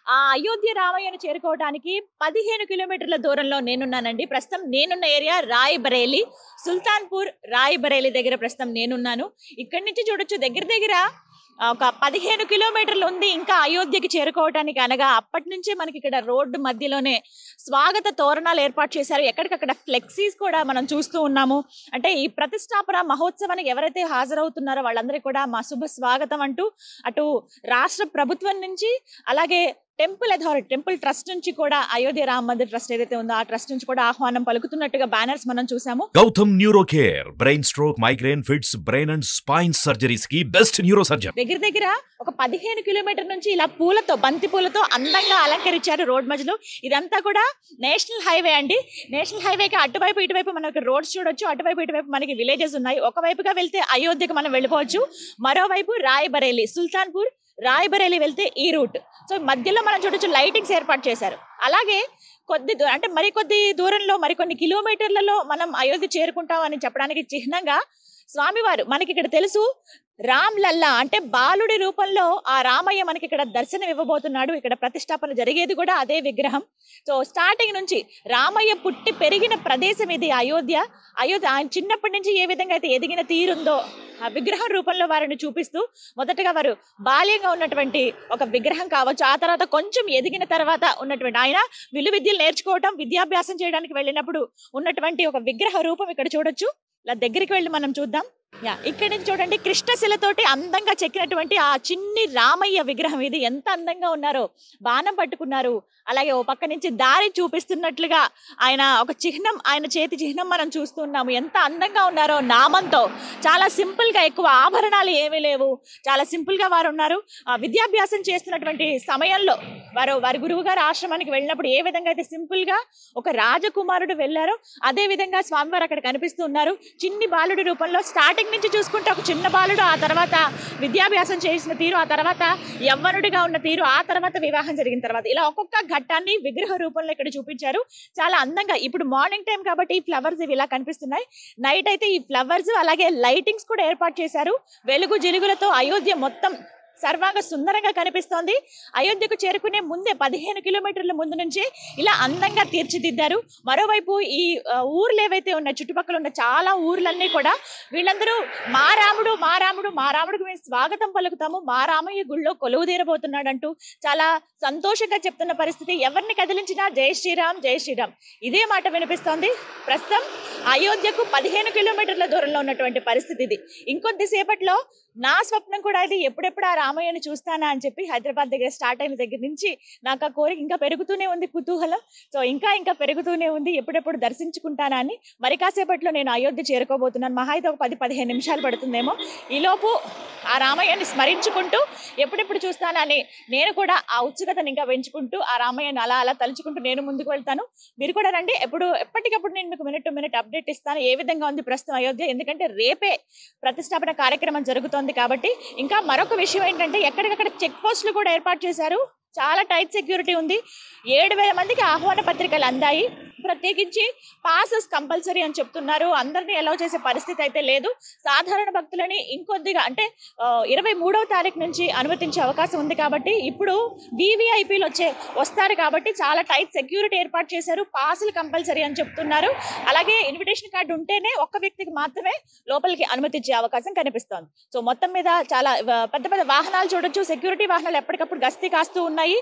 అయోధ్య రామయ్యను చేరుకోవడానికి 15 కిలోమీటర్ల దూరంలో నేనున్నానండి. ప్రస్తుతం నేనున్న ఏరియా రాయ్‌బరేలీ, సుల్తాన్‌పూర్ రాయ్‌బరేలీ దగ్గర ప్రస్తుతం నేనున్నాను. ఇక్కడి నుంచి చూడొచ్చు దగ్గర దగ్గర ఒక 15 కిలోమీటర్లు ఉంది ఇంకా అయోధ్యకి చేరుకోవటానికి. అనగా అప్పటి నుంచే మనకి ఇక్కడ రోడ్డు మధ్యలోనే స్వాగత తోరణాలు ఏర్పాటు చేశారు. ఎక్కడికక్కడ ఫ్లెక్సీస్ కూడా మనం చూస్తూ ఉన్నాము. అంటే ఈ ప్రతిష్టాపన మహోత్సవానికి ఎవరైతే హాజరవుతున్నారో వాళ్ళందరికీ కూడా మా శుభ స్వాగతం అంటూ అటు రాష్ట్ర ప్రభుత్వం నుంచి, అలాగే టెంపుల్ అథారిటీ, టెంపుల్ ట్రస్ట్ నుంచి కూడా, అయోధ్య రామ మందిర్ ట్రస్ట్ ఏదైతే ఉందో ఆ ట్రస్ట్ నుంచి కూడా ఆహ్వానం పలుకుతున్నట్టుగా బ్యానర్స్ మనం చూసాము. Gautam neuro care, brain stroke, migraine, fits, brain and spine surgeries కి బెస్ట్ న్యూరో సర్జన్. దగ్గర దగ్గర ఒక 15 కిలోమీటర్ నుంచి ఇలా పూలతో, బంతి పూలతో అందంగా అలంకరించారు రోడ్ మధ్యలో. ఇదంతా కూడా నేషనల్ హైవే అండి. నేషనల్ హైవేకి అటువైపు ఇటువైపు మనకి రోడ్స్ చూడొచ్చు. అటువైపు ఇటువైపు మనకి విలేజెస్ ఉన్నాయి. ఒకవైపుగా వెళ్తే అయోధ్యకు మనం వెళ్ళిపోవచ్చు, మరోవైపు రాయ్‌బరేలీ, సుల్తాన్‌పూర్ రాయ్‌బరేలీ వెళ్తే ఈ రూట్. సో మధ్యలో మనం చూడొచ్చు లైటింగ్స్ ఏర్పాటు చేశారు. అలాగే అంటే మరికొద్ది దూరంలో, మరికొన్ని కిలోమీటర్లలో మనం అయోధ్య చేరుకుంటాం అని చెప్పడానికి చిహ్నంగా స్వామివారు మనకి ఇక్కడ తెలుసు రామ్ లల్లా అంటే బాలుడి రూపంలో ఆ రామయ్య మనకి ఇక్కడ దర్శనం ఇవ్వబోతున్నాడు. ఇక్కడ ప్రతిష్టాపన జరిగేది కూడా అదే విగ్రహం. సో స్టార్టింగ్ నుంచి రామయ్య పుట్టి పెరిగిన ప్రదేశం ఇది అయోధ్య. ఆయన చిన్నప్పటి నుంచి ఏ విధంగా అయితే ఎదిగిన తీరుందో ఆ విగ్రహం రూపంలో వారిని చూపిస్తూ, మొదటగా వారు బాల్యంగా ఉన్నటువంటి ఒక విగ్రహం కావచ్చు, ఆ తర్వాత కొంచెం ఎదిగిన తర్వాత ఉన్నటువంటి ఆయన విలువిద్యలు నేర్చుకోవటం, విద్యాభ్యాసం చేయడానికి వెళ్ళినప్పుడు ఉన్నటువంటి ఒక విగ్రహ రూపం ఇక్కడ చూడొచ్చు. ఇలా దగ్గరికి వెళ్ళి మనం చూద్దాం. ఇక్కడ నుంచి చూడండి, కృష్ణశిలతోటి అందంగా చెక్కినటువంటి ఆ చిన్ని రామయ్య విగ్రహం ఇది. ఎంత అందంగా ఉన్నారో, బాణం పట్టుకున్నారు. అలాగే ఓ పక్క నుంచి దారి చూపిస్తున్నట్లుగా ఆయన ఒక చిహ్నం, ఆయన చేతి చిహ్నం మనం చూస్తున్నాము. ఎంత అందంగా ఉన్నారో నామంతో. చాలా సింపుల్ గా, ఎక్కువ ఆభరణాలు ఏమీ లేవు, చాలా సింపుల్ గా వారు ఉన్నారు. విద్యాభ్యాసం చేస్తున్నటువంటి సమయంలో వారి గురువు గారి ఆశ్రమానికి వెళ్ళినప్పుడు ఏ విధంగా అయితే సింపుల్ గా ఒక రాజకుమారుడు వెళ్ళారో అదే విధంగా స్వామివారు అక్కడ కనిపిస్తూ ఉన్నారు. చిన్ని బాలుడి రూపంలో స్టార్టింగ్ నుంచి చూసుకుంటే ఒక చిన్న బాలుడు, ఆ తర్వాత విద్యాభ్యాసం చేసిన తీరు, ఆ తర్వాత యవ్వనుడిగా ఉన్న తీరు, ఆ తర్వాత వివాహం జరిగిన తర్వాత, ఇలా ఒక్కొక్క ఘట్టాన్ని విగ్రహ రూపంలో ఇక్కడ చూపించారు. చాలా అందంగా. ఇప్పుడు మార్నింగ్ టైం కాబట్టి ఈ ఫ్లవర్స్ ఇవి ఇలా కనిపిస్తున్నాయి. నైట్ అయితే ఈ ఫ్లవర్స్ అలాగే లైటింగ్స్ కూడా ఏర్పాటు చేశారు. వెలుగు జిలుగులతో అయోధ్య మొత్తం సర్వాంగ సుందరంగా కనిపిస్తోంది. అయోధ్యకు చేరుకునే ముందే 15 కిలోమీటర్ల ముందు నుంచే ఇలా అందంగా తీర్చిదిద్దారు. మరోవైపు ఈ ఊర్లు ఏవైతే ఉన్నాయి, చుట్టుపక్కల ఉన్న చాలా ఊర్లన్నీ కూడా వీళ్ళందరూ మా రాముడు, మా రాముడు, మా రాముడికి మేము స్వాగతం పలుకుతాము, మా రామయ్య గుళ్ళో కొలువు తీరబోతున్నాడంటూ చాలా సంతోషంగా చెప్తున్న పరిస్థితి. ఎవరిని కదిలించినా జై శ్రీరామ్, జై శ్రీరామ్ ఇదే మాట వినిపిస్తోంది. ప్రస్తుతం అయోధ్యకు 15 కిలోమీటర్ల దూరంలో ఉన్నటువంటి పరిస్థితి ఇది. ఇంకొద్దిసేపట్లో నా స్వప్నం కూడా ఇది, ఎప్పుడెప్పుడు ఆ రామయ్యని చూస్తానా అని చెప్పి హైదరాబాద్ దగ్గర స్టార్ట్ అయిన దగ్గర నుంచి నాకు ఆ కోరిక ఇంకా పెరుగుతూనే ఉంది, కుతూహలం. సో ఇంకా పెరుగుతూనే ఉంది, ఎప్పుడెప్పుడు దర్శించుకుంటానా అని. మరి కాసేపట్లో నేను అయోధ్య చేరుకోబోతున్నాను. మహా అయితే ఒక 10-15 నిమిషాలు పడుతుందేమో. ఈలోపు ఆ రామయ్యని స్మరించుకుంటూ ఎప్పుడెప్పుడు చూస్తానా అని నేను కూడా ఆ ఉత్సుకతను ఇంకా పెంచుకుంటూ ఆ రామయ్యని అలా అలా తలుచుకుంటూ నేను ముందుకు వెళ్తాను. మీరు కూడా రండి. ఎప్పటికప్పుడు నేను మీకు మినిట్ టు మినిట్ అప్డేట్ ఇస్తాను ఏ విధంగా ఉంది ప్రస్తుతం అయోధ్య. ఎందుకంటే రేపే ప్రతిష్టాపన కార్యక్రమం జరుగుతోంది కాబట్టి. ఇంకా మరొక విషయం ఏంటంటే, ఎక్కడికక్కడ చెక్ పోస్టులు కూడా ఏర్పాటు చేశారు. చాలా టైట్ సెక్యూరిటీ ఉంది. 7,000 మందికి ఆహ్వాన పత్రికలు అందాయి. ప్రత్యేకించి పాసెస్ కంపల్సరీ అని చెప్తున్నారు. అందరినీ అలౌ చేసే పరిస్థితి అయితే లేదు. సాధారణ భక్తులని ఇంకొద్దిగా అంటే 23వ తారీఖు నుంచి అనుమతించే అవకాశం ఉంది కాబట్టి, ఇప్పుడు VVIPలు వస్తారు కాబట్టి చాలా టైట్ సెక్యూరిటీ ఏర్పాటు చేశారు. పాసులు కంపల్సరీ అని చెప్తున్నారు. అలాగే ఇన్విటేషన్ కార్డు ఉంటేనే ఒక్క వ్యక్తికి మాత్రమే లోపలికి అనుమతించే అవకాశం కనిపిస్తోంది. సో మొత్తం మీద చాలా పెద్ద పెద్ద వాహనాలు చూడొచ్చు. సెక్యూరిటీ వాహనాలు ఎప్పటికప్పుడు గస్తీ కాస్తూ ఉన్నాయి.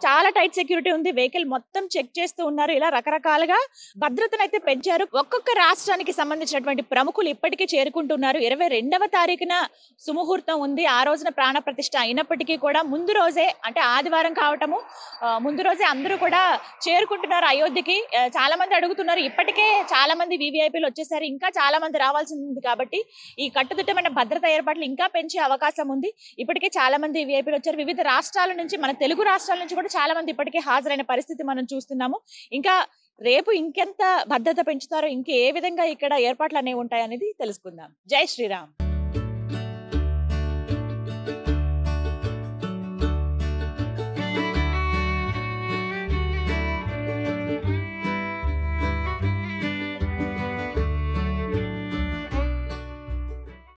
చాలా టైట్ సెక్యూరిటీ ఉంది. వెహికల్ మొత్తం చెక్ చేస్తూ ఉన్నారు. ఇలా రకరకాలుగా భద్రతను అయితే పెంచారు. ఒక్కొక్క రాష్ట్రానికి సంబంధించినటువంటి ప్రముఖులు ఇప్పటికే చేరుకుంటున్నారు. 22వ తారీఖున సుముహూర్తం ఉంది. ఆ రోజున ప్రాణ ప్రతిష్ఠ అయినప్పటికీ కూడా ముందు రోజే, అంటే ఆదివారం కావటము ముందు రోజే అందరూ కూడా చేరుకుంటున్నారు అయోధ్యకి. చాలా మంది అడుగుతున్నారు. ఇప్పటికే చాలా మంది VVIPలు వచ్చేసారు. ఇంకా చాలా మంది రావాల్సి ఉంది కాబట్టి ఈ కట్టుదిట్టమైన భద్రత ఏర్పాట్లు ఇంకా పెంచే అవకాశం ఉంది. ఇప్పటికే చాలా మంది VVIPలు వచ్చారు. వివిధ రాష్ట్రాల నుంచి, మన తెలుగు రాష్ట్రాల నుంచి కూడా చాలా మంది ఇప్పటికే హాజరైన పరిస్థితి మనం చూస్తున్నాము. ఇంకా రేపు ఇంకెంత భద్రత పెంచుతారో, ఇంకే విధంగా ఇక్కడ ఏర్పాట్లు అనేవి ఉంటాయనేది తెలుసుకుందాం. జై శ్రీరామ్.